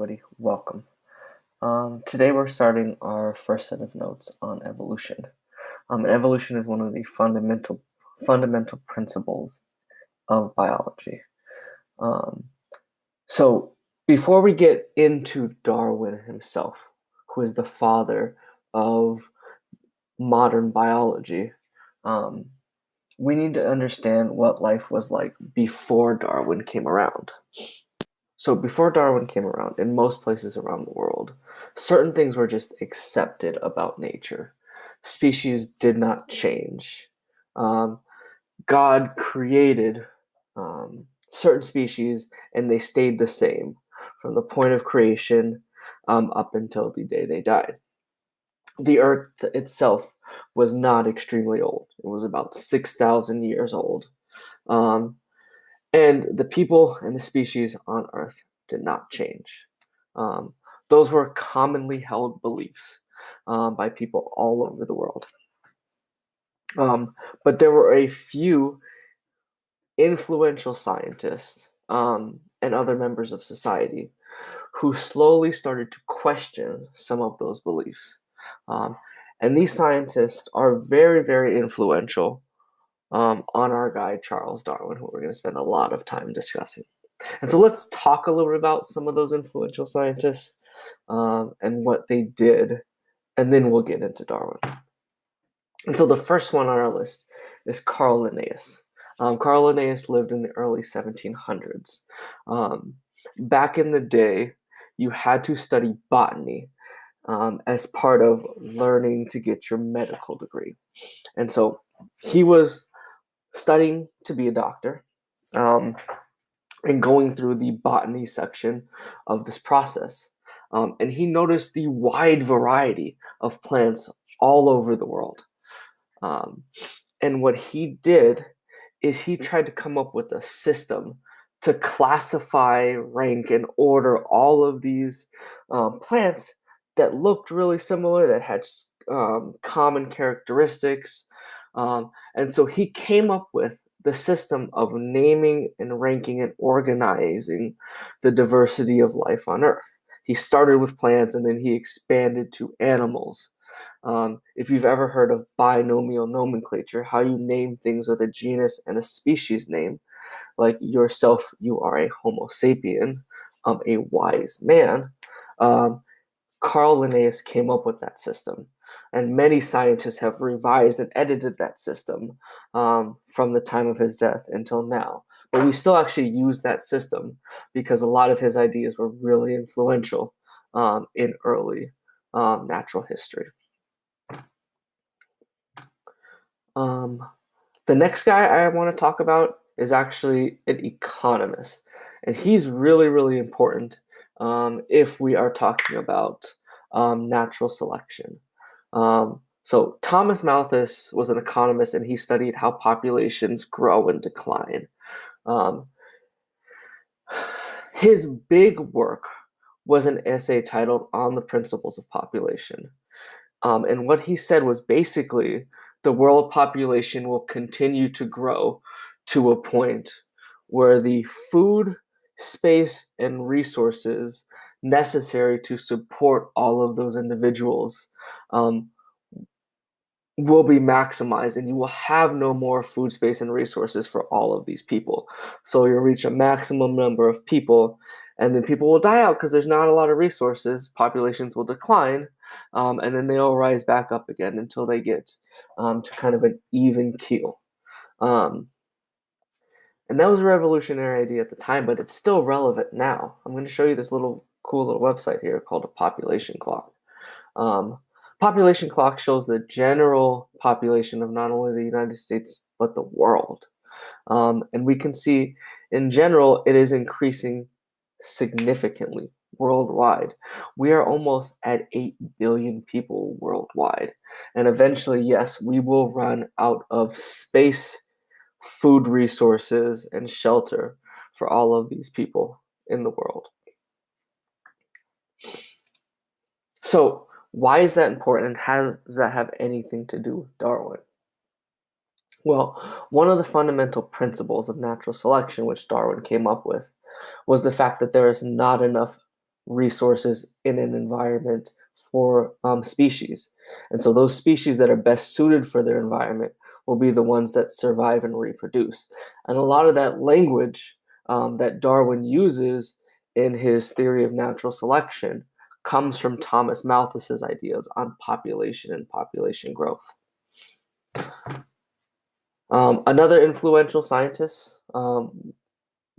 everybody. Welcome. Today we're starting our first set of notes on evolution. Evolution is one of the fundamental principles of biology. Um, so before we get into Darwin himself, who is the father of modern biology, um, we need to understand what life was like before Darwin came around. So before Darwin came around, in most places around the world, certain things were just accepted about nature. Species did not change. Um, God created certain species and they stayed the same from the point of creation up until the day they died. The earth itself was not extremely old. It was about 6,000 years old. Um, and the people and the species on Earth did not change. Um, those were commonly held beliefs by people all over the world. But there were a few influential scientists and other members of society who slowly started to question some of those beliefs. And these scientists are very, very influential on our guy, Charles Darwin, who we're going to spend a lot of time discussing. And so let's talk a little bit about some of those influential scientists and what they did, and then we'll get into Darwin. And so the first one on our list is Carl Linnaeus. Carl Linnaeus lived in the early 1700s. Back in the day, you had to study botany as part of learning to get your medical degree. And so he was studying to be a doctor and going through the botany section of this process. And he noticed the wide variety of plants all over the world. And what he did is he tried to come up with a system to classify, rank, and order all of these plants that looked really similar, that had common characteristics. And so he came up with the system of naming and ranking and organizing the diversity of life on Earth. He started with plants and then he expanded to animals. If you've ever heard of binomial nomenclature, how you name things with a genus and a species name, like yourself, you are a Homo sapien, a wise man. Carl Linnaeus came up with that system, and many scientists have revised and edited that system from the time of his death until now. But we still actually use that system because a lot of his ideas were really influential in early natural history. The next guy I want to talk about is actually an economist, and he's really, really important if we are talking about natural selection. So Thomas Malthus was an economist, and he studied how populations grow and decline. His big work was an essay titled "On the Principles of Population." And what he said was basically the world population will continue to grow to a point where the food, space, and resources necessary to support all of those individuals will be maximized, and you will have no more food, space, and resources for all of these people. So you'll reach a maximum number of people, and then people will die out because there's not a lot of resources. Populations will decline, and then they'll rise back up again until they get to kind of an even keel. And that was a revolutionary idea at the time, but it's still relevant now. I'm going to show you this cool little website here called a population clock. Population clock shows the general population of not only the United States, but the world. And we can see, in general, it is increasing significantly worldwide. We are almost at 8 billion people worldwide. And eventually, yes, we will run out of space, food resources, and shelter for all of these people in the world. So, why is that important, and how does that have anything to do with Darwin? Well, one of the fundamental principles of natural selection, which Darwin came up with, was the fact that there is not enough resources in an environment for species. And so those species that are best suited for their environment will be the ones that survive and reproduce. And a lot of that language that Darwin uses in his theory of natural selection comes from Thomas Malthus's ideas on population and population growth. Another influential scientist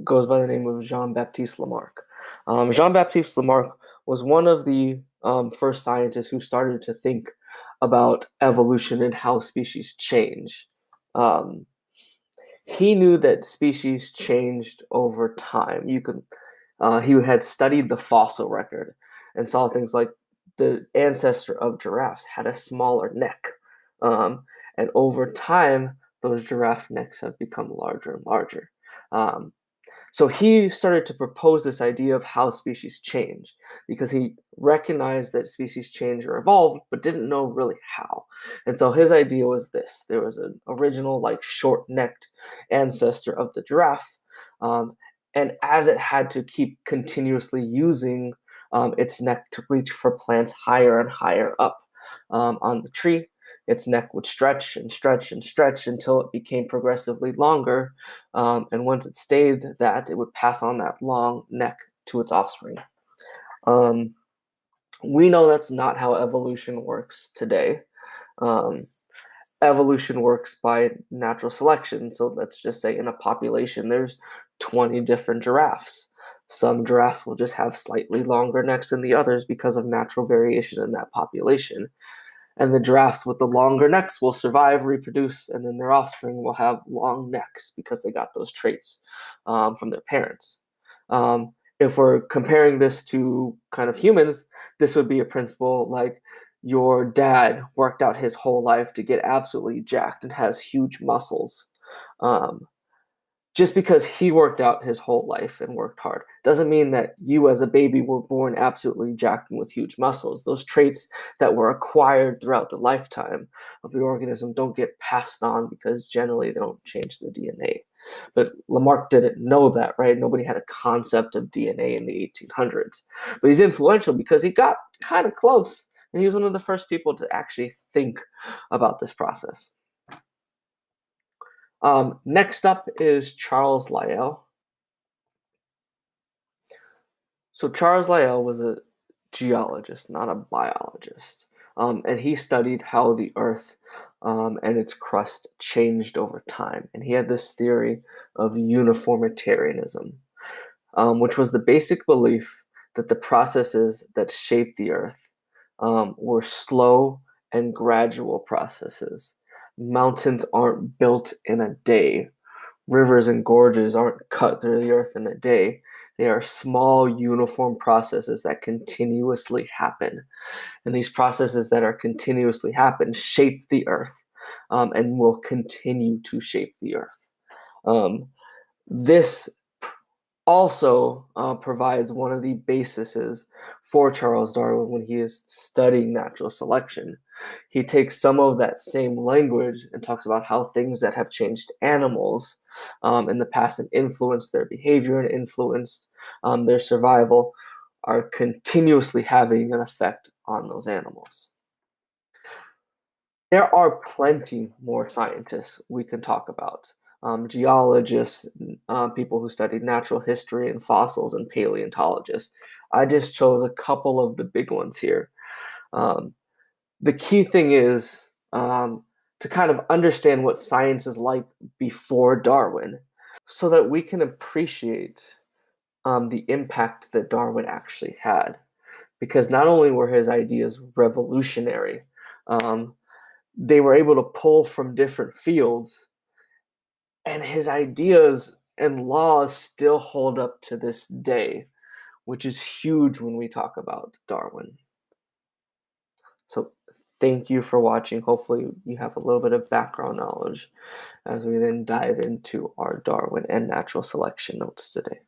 goes by the name of Jean-Baptiste Lamarck. Jean-Baptiste Lamarck was one of the first scientists who started to think about evolution and how species change. Um, he knew that species changed over time. He had studied the fossil record and saw things like the ancestor of giraffes had a smaller neck, um, and over time, those giraffe necks have become larger and larger. Um, so he started to propose this idea of how species change because he recognized that species change or evolve, but didn't know really how. And so his idea was this: there was an original, like short-necked ancestor of the giraffe, um, and as it had to keep continuously using its neck to reach for plants higher and higher up on the tree, its neck would stretch and stretch and stretch until it became progressively longer. And once it stayed that, it would pass on that long neck to its offspring. Um, we know that's not how evolution works today. Um, Evolution works by natural selection. So let's just say in a population, there's 20 different giraffes. Some giraffes will just have slightly longer necks than the others because of natural variation in that population. And the giraffes with the longer necks will survive, reproduce, and then their offspring will have long necks because they got those traits from their parents. If we're comparing this to kind of humans, this would be a principle like your dad worked out his whole life to get absolutely jacked and has huge muscles. Um, just because he worked out his whole life and worked hard doesn't mean that you as a baby were born absolutely jacked and with huge muscles. Those traits that were acquired throughout the lifetime of the organism don't get passed on because generally they don't change the DNA. But Lamarck didn't know that, right? Nobody had a concept of DNA in the 1800s. But he's influential because he got kind of close, and he was one of the first people to actually think about this process. Next up is Charles Lyell. So Charles Lyell was a geologist, not a biologist. And he studied how the Earth and its crust changed over time. And he had this theory of uniformitarianism, which was the basic belief that the processes that shape the Earth were slow and gradual processes. Mountains aren't built in a day. Rivers and gorges aren't cut through the earth in a day. They are small, uniform processes that continuously happen. And these processes that are continuously happen shape the earth and will continue to shape the earth. This also provides one of the bases for Charles Darwin when he is studying natural selection. He takes some of that same language and talks about how things that have changed animals in the past and influenced their behavior and influenced their survival are continuously having an effect on those animals. There are plenty more scientists we can talk about. Geologists, people who studied natural history and fossils, and paleontologists. I just chose a couple of the big ones here. Um, the key thing is to kind of understand what science is like before Darwin so that we can appreciate the impact that Darwin actually had. Because not only were his ideas revolutionary, um, they were able to pull from different fields, and his ideas and laws still hold up to this day, which is huge when we talk about Darwin. So thank you for watching. Hopefully you have a little bit of background knowledge as we then dive into our Darwin and natural selection notes today.